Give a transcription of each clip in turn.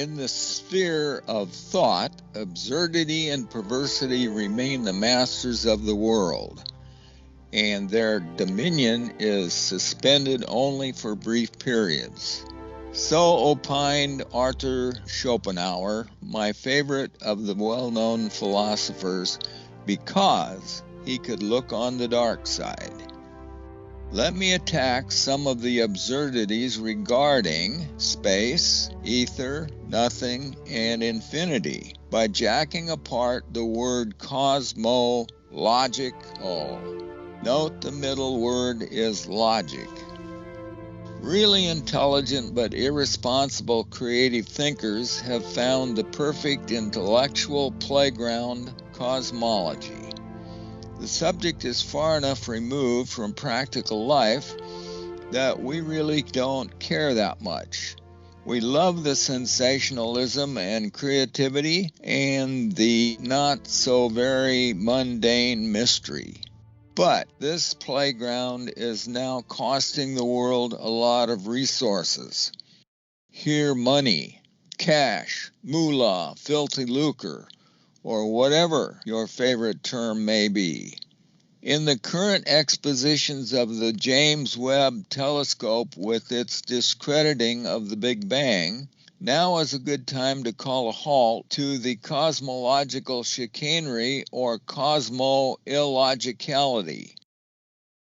In the sphere of thought, absurdity and perversity remain the masters of the world, and their dominion is suspended only for brief periods. So opined Arthur Schopenhauer, my favorite of the well-known philosophers, because he could look on the dark side. Let me attack some of the absurdities regarding space, ether, nothing, and infinity by jacking apart the word cosmological. Note the middle word is logic. Really intelligent but irresponsible creative thinkers have found the perfect intellectual playground, cosmology. The subject is far enough removed from practical life that we really don't care that much. We love the sensationalism and creativity and the not so very mundane mystery. But this playground is now costing the world a lot of resources. Here, money, cash, moolah, filthy lucre, or whatever your favorite term may be. In the current expositions of the James Webb Telescope with its discrediting of the Big Bang, now is a good time to call a halt to the cosmological chicanery or cosmo-illogicality.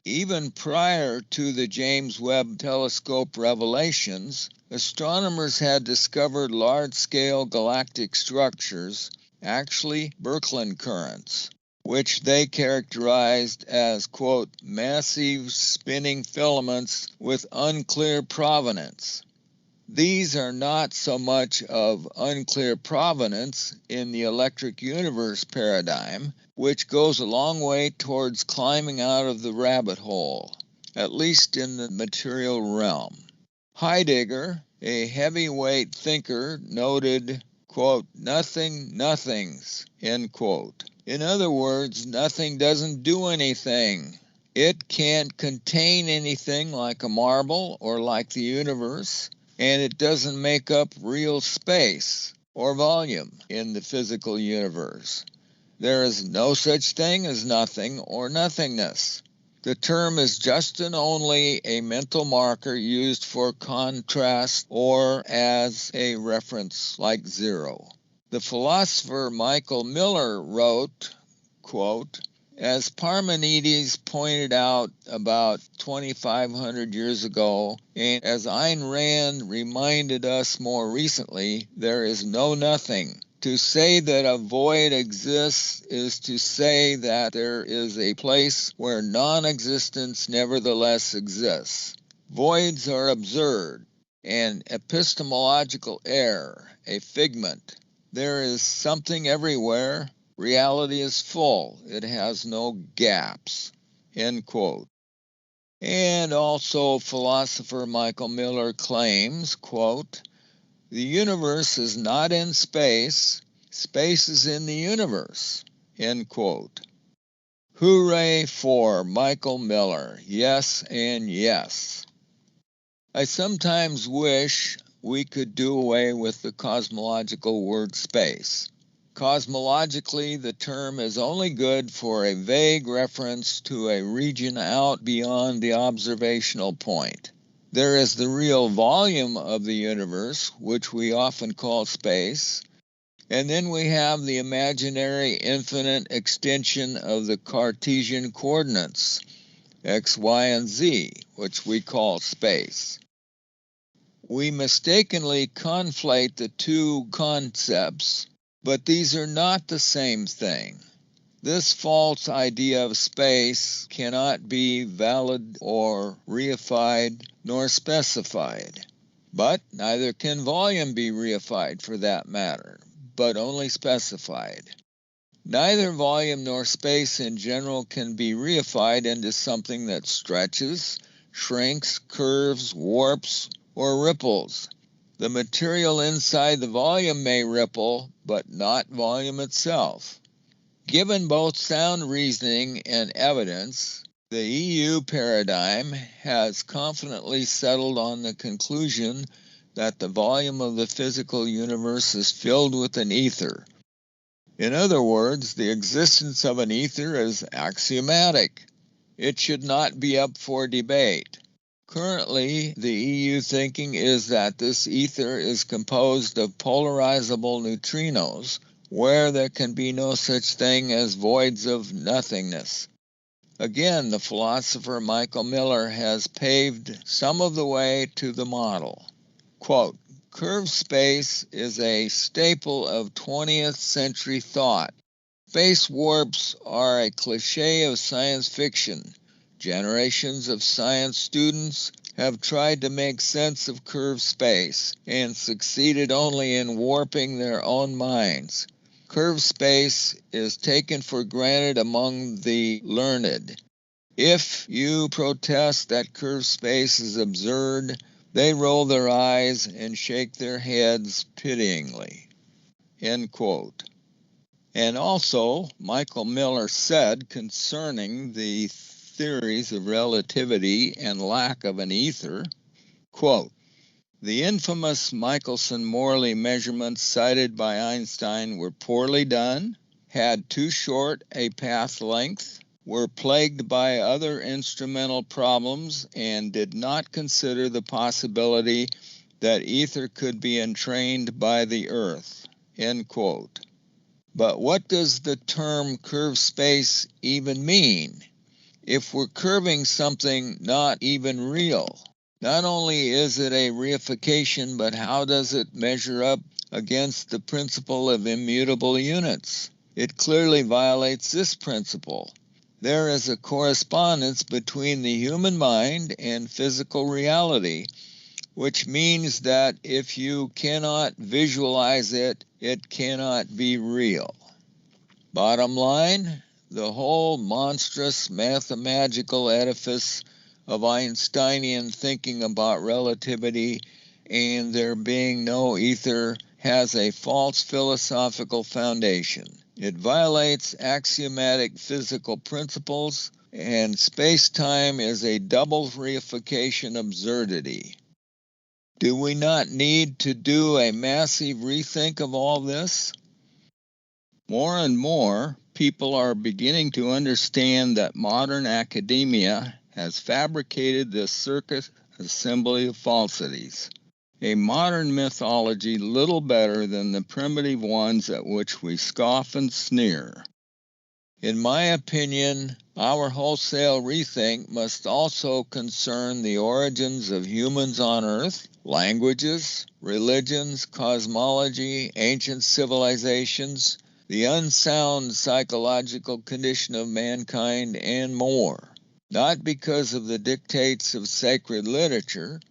Even prior to the James Webb Telescope revelations, astronomers had discovered large-scale galactic structures, actually Birkeland currents, which they characterized as, quote, massive spinning filaments with unclear provenance. These are not so much of unclear provenance in the electric universe paradigm, which goes a long way towards climbing out of the rabbit hole, at least in the material realm. Heidegger, a heavyweight thinker, noted, quote, nothing nothings, end quote. In other words, nothing doesn't do anything. It can't contain anything like a marble or like the universe, and it doesn't make up real space or volume in the physical universe. There is no such thing as nothing or nothingness. The term is just and only a mental marker used for contrast or as a reference like zero. The philosopher Michael Miller wrote, quote, as Parmenides pointed out about 2,500 years ago, and as Ayn Rand reminded us more recently, there is no nothing. To say that a void exists is to say that there is a place where non-existence nevertheless exists. Voids are absurd, an epistemological error, a figment. There is something everywhere. Reality is full. It has no gaps. End quote. And also philosopher Michael Miller claims, quote, the universe is not in space. Space is in the universe. End quote. Hooray for Michael Miller. Yes and yes. I sometimes wish we could do away with the cosmological word space. Cosmologically, the term is only good for a vague reference to a region out beyond the observational point. There is the real volume of the universe, which we often call space, and then we have the imaginary infinite extension of the Cartesian coordinates, x, y, and z, which we call space. We mistakenly conflate the two concepts, but these are not the same thing. This false idea of space cannot be valid or reified nor specified. But neither can volume be reified for that matter, but only specified. Neither volume nor space in general can be reified into something that stretches, shrinks, curves, warps, or ripples. The material inside the volume may ripple, but not volume itself. Given both sound reasoning and evidence, the EU paradigm has confidently settled on the conclusion that the volume of the physical universe is filled with an ether. In other words, the existence of an ether is axiomatic. It should not be up for debate. Currently, the EU thinking is that this ether is composed of polarizable neutrinos, where there can be no such thing as voids of nothingness. Again, the philosopher Michael Miller has paved some of the way to the model. Quote, "Curved space is a staple of 20th century thought. Space warps are a cliché of science fiction. Generations of science students have tried to make sense of curved space and succeeded only in warping their own minds. Curved space is taken for granted among the learned. If you protest that curved space is absurd, they roll their eyes and shake their heads pityingly." End quote. And also, Michael Miller said concerning the theories of relativity and lack of an ether, quote, "The infamous Michelson-Morley measurements cited by Einstein were poorly done, had too short a path length, were plagued by other instrumental problems, and did not consider the possibility that ether could be entrained by the Earth." End quote. But what does the term curved space even mean? If we're curving something not even real, not only is it a reification, but how does it measure up against the principle of immutable units? It clearly violates this principle. There is a correspondence between the human mind and physical reality, which means that if you cannot visualize it, it cannot be real. Bottom line, the whole monstrous mathematical edifice of Einsteinian thinking about relativity and there being no ether has a false philosophical foundation. It violates axiomatic physical principles, and space-time is a double reification absurdity. Do we not need to do a massive rethink of all this? More and more, people are beginning to understand that modern academia has fabricated this circus assembly of falsities, a modern mythology little better than the primitive ones at which we scoff and sneer. In my opinion, our wholesale rethink must also concern the origins of humans on Earth, languages, religions, cosmology, ancient civilizations, the unsound psychological condition of mankind, and more. Not because of the dictates of sacred literature,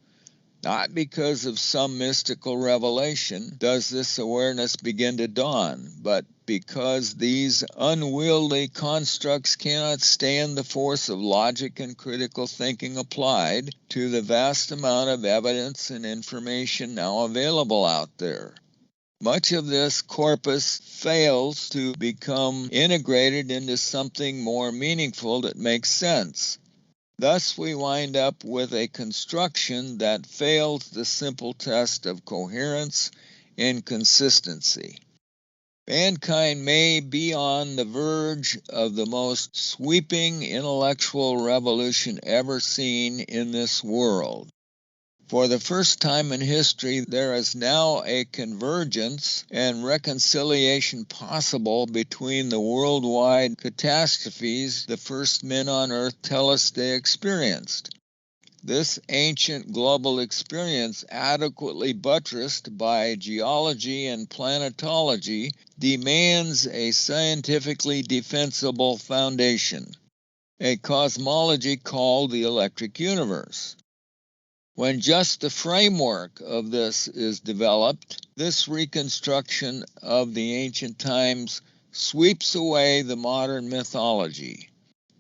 not because of some mystical revelation does this awareness begin to dawn, but because these unwieldy constructs cannot stand the force of logic and critical thinking applied to the vast amount of evidence and information now available out there. Much of this corpus fails to become integrated into something more meaningful that makes sense. Thus, we wind up with a construction that fails the simple test of coherence and consistency. Mankind may be on the verge of the most sweeping intellectual revolution ever seen in this world. For the first time in history, there is now a convergence and reconciliation possible between the worldwide catastrophes the first men on Earth tell us they experienced. This ancient global experience, adequately buttressed by geology and planetology, demands a scientifically defensible foundation, a cosmology called the electric universe. When just the framework of this is developed, this reconstruction of the ancient times sweeps away the modern mythology.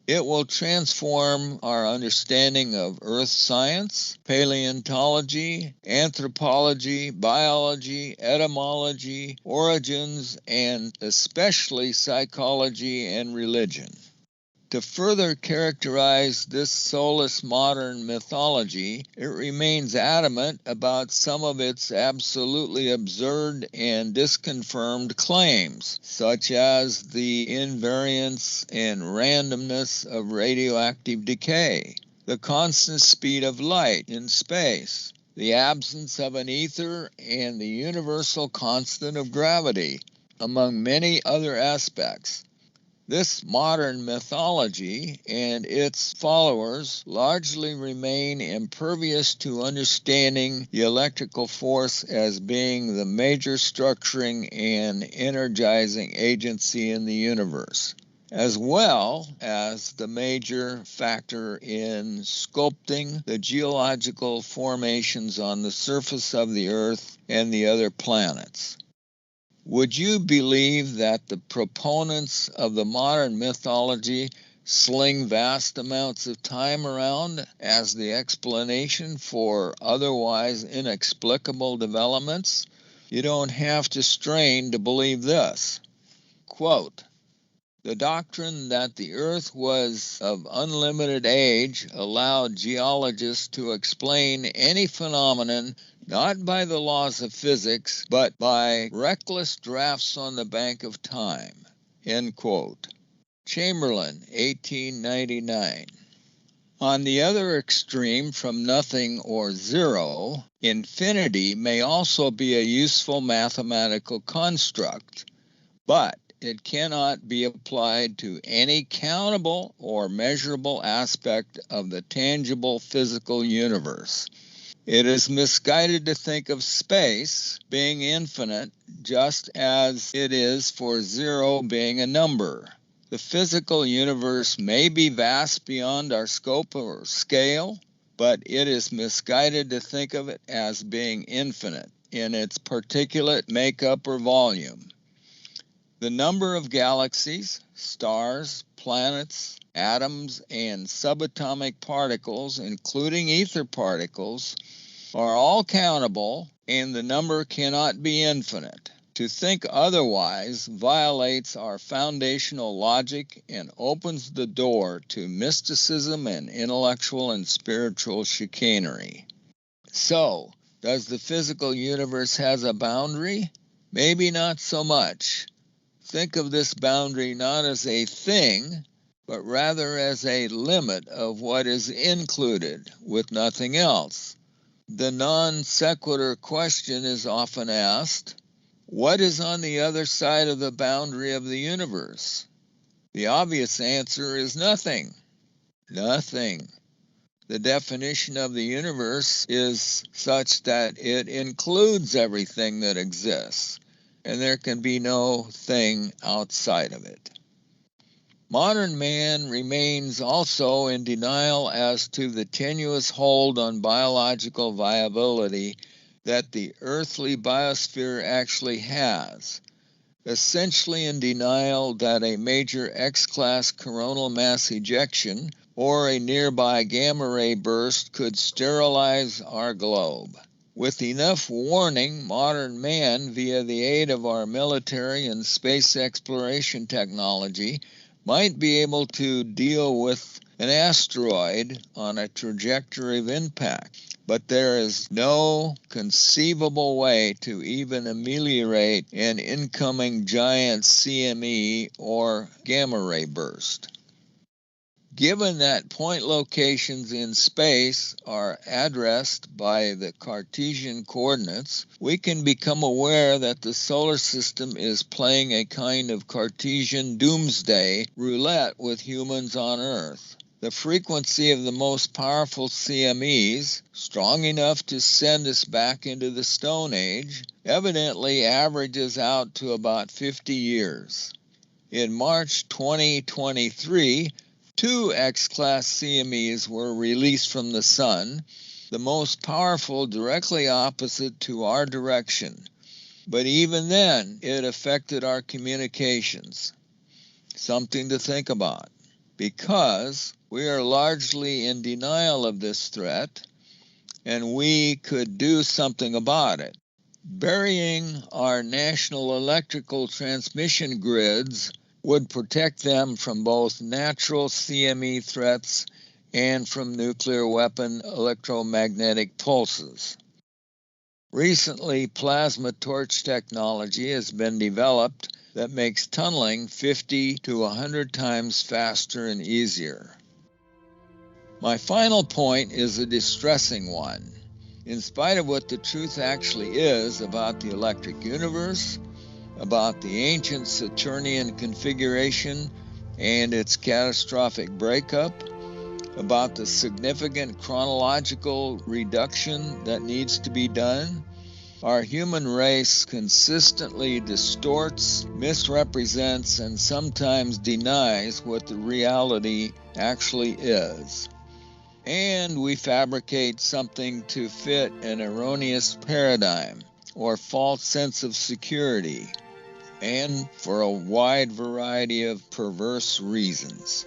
It will transform our understanding of earth science, paleontology, anthropology, biology, etymology, origins, and especially psychology and religion. To further characterize this soulless modern mythology, it remains adamant about some of its absolutely absurd and disconfirmed claims, such as the invariance and randomness of radioactive decay, the constant speed of light in space, the absence of an ether, and the universal constant of gravity, among many other aspects. This modern mythology and its followers largely remain impervious to understanding the electrical force as being the major structuring and energizing agency in the universe, as well as the major factor in sculpting the geological formations on the surface of the Earth and the other planets. Would you believe that the proponents of the modern mythology sling vast amounts of time around as the explanation for otherwise inexplicable developments? You don't have to strain to believe this. Quote, "The doctrine that the Earth was of unlimited age allowed geologists to explain any phenomenon not by the laws of physics, but by reckless drafts on the bank of time." End quote. Chamberlain, 1899. On the other extreme from nothing or zero, infinity may also be a useful mathematical construct, but it cannot be applied to any countable or measurable aspect of the tangible physical universe. It is misguided to think of space being infinite just as it is for zero being a number. The physical universe may be vast beyond our scope or scale, but it is misguided to think of it as being infinite in its particulate makeup or volume. The number of galaxies, stars, planets, atoms, and subatomic particles, including ether particles, are all countable, and the number cannot be infinite. To think otherwise violates our foundational logic and opens the door to mysticism and intellectual and spiritual chicanery. So, does the physical universe have a boundary? Maybe not so much. Think of this boundary not as a thing, but rather as a limit of what is included, with nothing else. The non sequitur question is often asked, what is on the other side of the boundary of the universe? The obvious answer is nothing. Nothing. The definition of the universe is such that it includes everything that exists, and there can be no thing outside of it. Modern man remains also in denial as to the tenuous hold on biological viability that the earthly biosphere actually has, essentially in denial that a major X-class coronal mass ejection or a nearby gamma ray burst could sterilize our globe. With enough warning, modern man, via the aid of our military and space exploration technology, might be able to deal with an asteroid on a trajectory of impact. But there is no conceivable way to even ameliorate an incoming giant CME or gamma ray burst. Given that point locations in space are addressed by the Cartesian coordinates, we can become aware that the solar system is playing a kind of Cartesian doomsday roulette with humans on Earth. The frequency of the most powerful CMEs, strong enough to send us back into the Stone Age, evidently averages out to about 50 years. In March 2023, 2 X-class CMEs were released from the Sun, the most powerful directly opposite to our direction. But even then, it affected our communications. Something to think about. Because we are largely in denial of this threat, and we could do something about it. Burying our national electrical transmission grids would protect them from both natural CME threats and from nuclear weapon electromagnetic pulses. Recently, plasma torch technology has been developed that makes tunneling 50 to 100 times faster and easier. My final point is a distressing one. In spite of what the truth actually is about the electric universe, about the ancient Saturnian configuration and its catastrophic breakup, about the significant chronological reduction that needs to be done, our human race consistently distorts, misrepresents, and sometimes denies what the reality actually is. And we fabricate something to fit an erroneous paradigm or false sense of security, and for a wide variety of perverse reasons.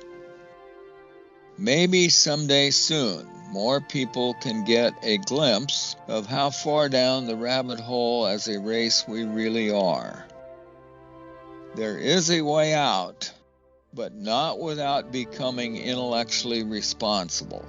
Maybe someday soon, more people can get a glimpse of how far down the rabbit hole as a race we really are. There is a way out, but not without becoming intellectually responsible.